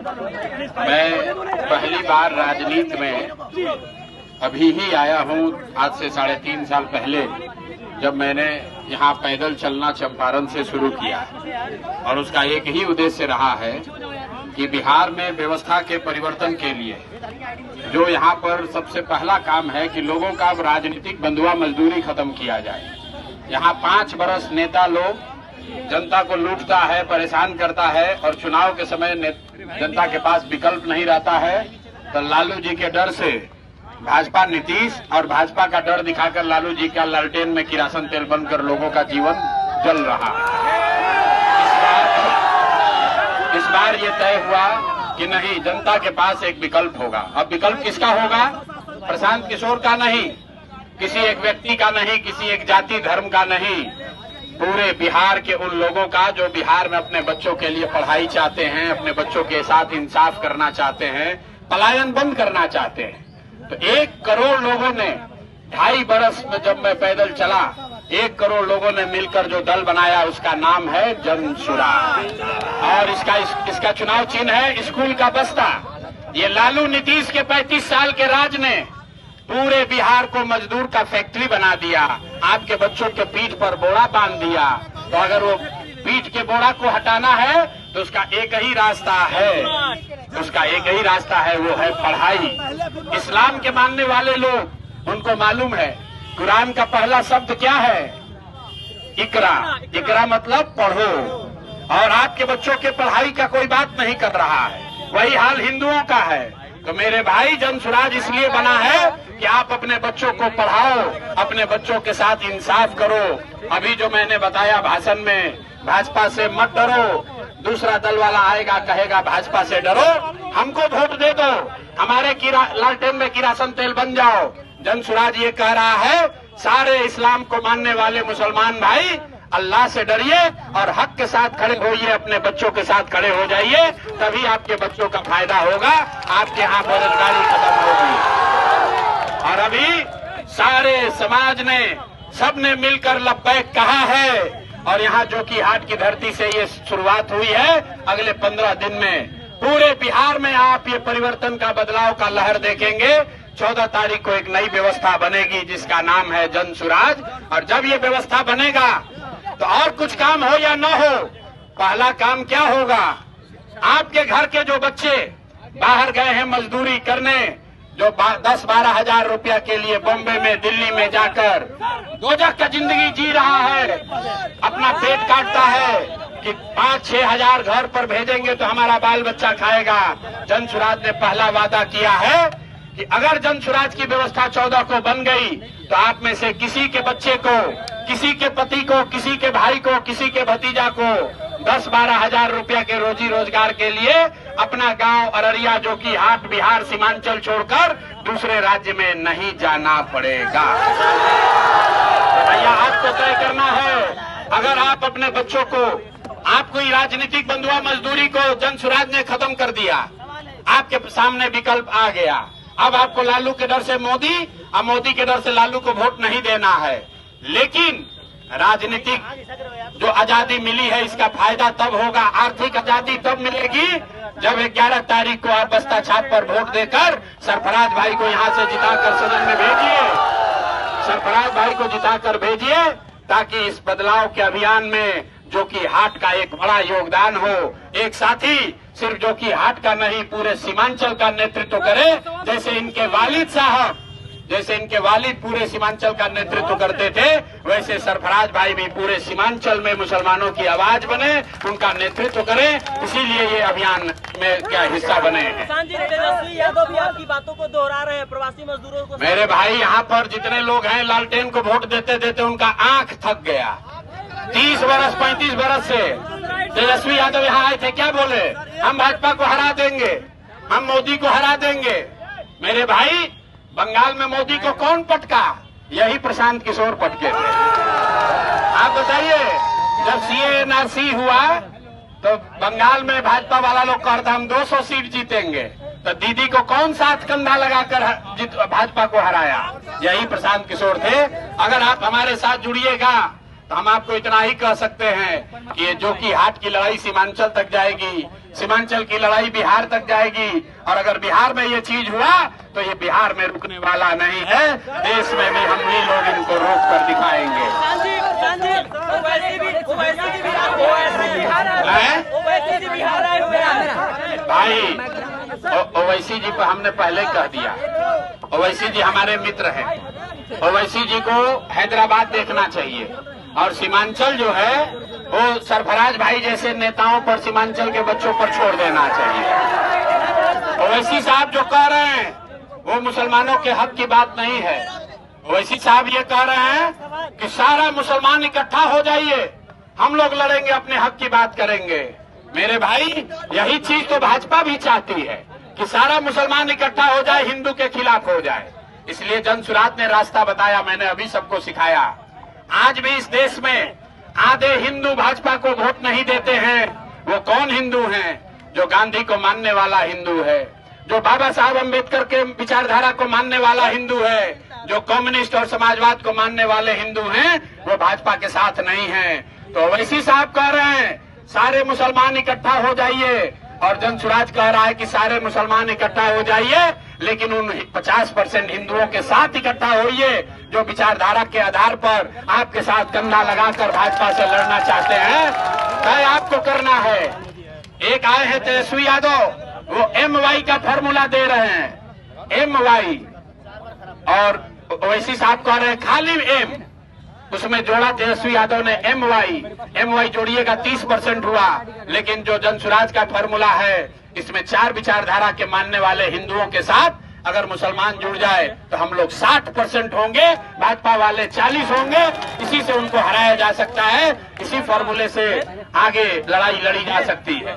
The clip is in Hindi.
मैं पहली बार राजनीति में अभी ही आया हूँ, आज से 3.5 साल पहले, जब मैंने यहाँ पैदल चलना चंपारण से शुरू किया। और उसका एक ही उद्देश्य रहा है कि बिहार में व्यवस्था के परिवर्तन के लिए जो यहाँ पर सबसे पहला काम है कि लोगों का राजनीतिक बंधुआ मजदूरी खत्म किया जाए। यहाँ 5 बरस नेता लोग जनता को लूटता है, परेशान करता है, और चुनाव के समय जनता के पास विकल्प नहीं रहता है, तो लालू जी के डर से भाजपा नीतीश और भाजपा का डर दिखाकर लालू जी का लालटेन में किरासन तेल बनकर लोगों का जीवन जल रहा है। इस बार ये तय हुआ कि नहीं, जनता के पास एक विकल्प होगा। अब विकल्प किसका होगा? प्रशांत किशोर का नहीं, किसी एक व्यक्ति का नहीं, किसी एक जाति धर्म का नहीं, पूरे बिहार के उन लोगों का जो बिहार में अपने बच्चों के लिए पढ़ाई चाहते हैं, अपने बच्चों के साथ इंसाफ करना चाहते हैं, पलायन बंद करना चाहते हैं। तो 1 करोड़ लोगों ने 2.5 बरस में, जब मैं पैदल चला, 1 करोड़ लोगों ने मिलकर जो दल बनाया उसका नाम है जन सुराज। और इसका चुनाव चिन्ह है स्कूल का बस्ता। ये लालू नीतीश के 35 साल के राज ने पूरे बिहार को मजदूर का फैक्ट्री बना दिया। आपके बच्चों के पीठ पर बोरा बांध दिया। तो अगर वो पीठ के बोरा को हटाना है तो उसका एक ही रास्ता है, वो है पढ़ाई। इस्लाम के मानने वाले लोग, उनको मालूम है कुरान का पहला शब्द क्या है? इकरा। इकरा मतलब पढ़ो। और आपके बच्चों के पढ़ाई का कोई बात नहीं कर रहा है। वही हाल हिंदुओं का है। तो मेरे भाई, जन सुराज इसलिए बना है कि आप अपने बच्चों को पढ़ाओ, अपने बच्चों के साथ इंसाफ करो। अभी जो मैंने बताया भाषण में, भाजपा से मत डरो। दूसरा दल वाला आएगा, कहेगा भाजपा से डरो, हमको वोट दे दो, हमारे लालटेन में किरासन तेल बन जाओ। जन सुराज ये कह रहा है, सारे इस्लाम को मानने वाले मुसलमान भाई, अल्लाह से डरिए और हक के साथ खड़े होइए, अपने बच्चों के साथ खड़े हो जाइए, तभी आपके बच्चों का फायदा होगा, आपके यहाँ बेरोजगारी खत्म होगी। और अभी सारे समाज ने, सबने मिलकर लब्बैक कहा है। और यहाँ जोकी हाट की धरती से ये शुरुआत हुई है। अगले 15 दिन में पूरे बिहार में आप ये परिवर्तन का, बदलाव का लहर देखेंगे। 14 तारीख को एक नई व्यवस्था बनेगी जिसका नाम है जन सुराज। और जब ये व्यवस्था बनेगा तो और कुछ काम हो या न हो, पहला काम क्या होगा? आपके घर के जो बच्चे बाहर गए हैं मजदूरी करने, जो 10-12 हजार रुपया के लिए बॉम्बे में, दिल्ली में जाकर दोजख का जिंदगी जी रहा है, अपना पेट काटता है कि 5-6 हजार घर पर भेजेंगे तो हमारा बाल बच्चा खाएगा। जन सुराज ने पहला वादा किया है कि अगर जन सुराज की व्यवस्था 14 को बन गई तो आप में से किसी के बच्चे को, किसी के पति को, किसी के भाई को, किसी के भतीजा को 10-12 हजार रुपया के रोजी रोजगार के लिए अपना गांव अररिया, जो कि हाट, बिहार सीमांचल छोड़कर दूसरे राज्य में नहीं जाना पड़ेगा। तो भैया आपको तय करना है। अगर आप अपने बच्चों को, आपको राजनीतिक बंधुआ मजदूरी को जन सुराज ने खत्म कर दिया, आपके सामने विकल्प आ गया। अब आपको लालू के डर से मोदी और मोदी के डर से लालू को वोट नहीं देना है। लेकिन राजनीतिक जो आजादी मिली है, इसका फायदा तब होगा, आर्थिक आजादी तब मिलेगी जब 11 तारीख को आप बस्ता छाप पर वोट देकर सरफराज भाई को यहाँ से जिताकर सदन में भेजिए। सरफराज भाई को जिताकर भेजिए ताकि इस बदलाव के अभियान में जो कि हाट का एक बड़ा योगदान हो। एक साथी सिर्फ जो कि हाट का नहीं, पूरे सीमांचल का नेतृत्व करे, जैसे इनके वालिद पूरे सीमांचल का नेतृत्व करते थे, वैसे सरफराज भाई भी पूरे सीमांचल में मुसलमानों की आवाज बने, उनका नेतृत्व करें। इसीलिए ये अभियान में क्या हिस्सा बने हैं। तेजस्वी यादव भी आपकी बातों को दोहरा रहे हैं, प्रवासी मजदूरों को। मेरे भाई, यहाँ पर जितने लोग हैं, लालटेन को वोट देते देते उनका आंख थक गया। 30 बरस 35 बरस से तेजस्वी यादव यहाँ आए थे, क्या बोले? हम भाजपा को हरा देंगे, हम मोदी को हरा देंगे। मेरे भाई, बंगाल में मोदी को कौन पटका? यही प्रशांत किशोर पटके थे। आप बताइए, जब CA-NRC हुआ तो बंगाल में भाजपा वाला लोग कहता हम 200 सीट जीतेंगे, तो दीदी को कौन साथ कंधा लगाकर भाजपा को हराया? यही प्रशांत किशोर थे। अगर आप हमारे साथ जुड़िएगा तो हम आपको इतना ही कह सकते हैं कि ये जो कि हाट की लड़ाई सीमांचल तक जाएगी, सीमांचल की लड़ाई बिहार तक जाएगी, और अगर बिहार में ये चीज हुआ तो ये बिहार में रुकने वाला नहीं है, देश में भी हम ही लोग इनको रोक कर दिखाएंगे। भाई ओवैसी जी पर हमने पहले कह दिया, ओवैसी जी हमारे मित्र हैं, ओवैसी जी को हैदराबाद देखना चाहिए, और सीमांचल जो है वो सरफराज भाई जैसे नेताओं पर, सीमांचल के बच्चों पर छोड़ देना चाहिए। ओवैसी साहब जो कह रहे हैं वो मुसलमानों के हक की बात नहीं है। ओवैसी साहब ये कह रहे हैं कि सारा मुसलमान इकट्ठा हो जाइए, हम लोग लड़ेंगे, अपने हक की बात करेंगे। मेरे भाई यही चीज तो भाजपा भी चाहती है कि सारा मुसलमान इकट्ठा हो जाए, हिंदू के खिलाफ हो जाए। इसलिए जनसुराज ने रास्ता बताया, मैंने अभी सबको सिखाया। आज भी इस देश में आधे हिंदू भाजपा को वोट नहीं देते हैं। वो कौन हिंदू हैं? जो गांधी को मानने वाला हिंदू है, जो बाबा साहब अम्बेडकर के विचारधारा को मानने वाला हिंदू है, जो कम्युनिस्ट और समाजवाद को मानने वाले हिंदू हैं, वो भाजपा के साथ नहीं हैं। तो ओवैसी साहब कह रहे हैं सारे मुसलमान इकट्ठा हो जाइए, और जनसुराज कह रहा है कि सारे मुसलमान इकट्ठा हो जाइए, लेकिन उन 50% हिंदुओं के साथ इकट्ठा होइए जो विचारधारा के आधार पर आपके साथ कंधा लगाकर भाजपा से लड़ना चाहते हैं। तय आपको करना है। एक आए हैं तेजस्वी यादव, वो MY का फॉर्मूला दे रहे हैं, MY, और ओवैसी साहब कह रहे हैं खाली M, उसमें जोड़ा तेजस्वी यादव ने MY जोड़िएगा 30% हुआ। लेकिन जो जनसुराज का फॉर्मूला है, इसमें 4 विचारधारा के मानने वाले हिंदुओं के साथ अगर मुसलमान जुड़ जाए तो हम लोग 60% होंगे, भाजपा वाले 40 होंगे। इसी से उनको हराया जा सकता है, इसी फॉर्मूले से आगे लड़ाई लड़ी जा सकती है।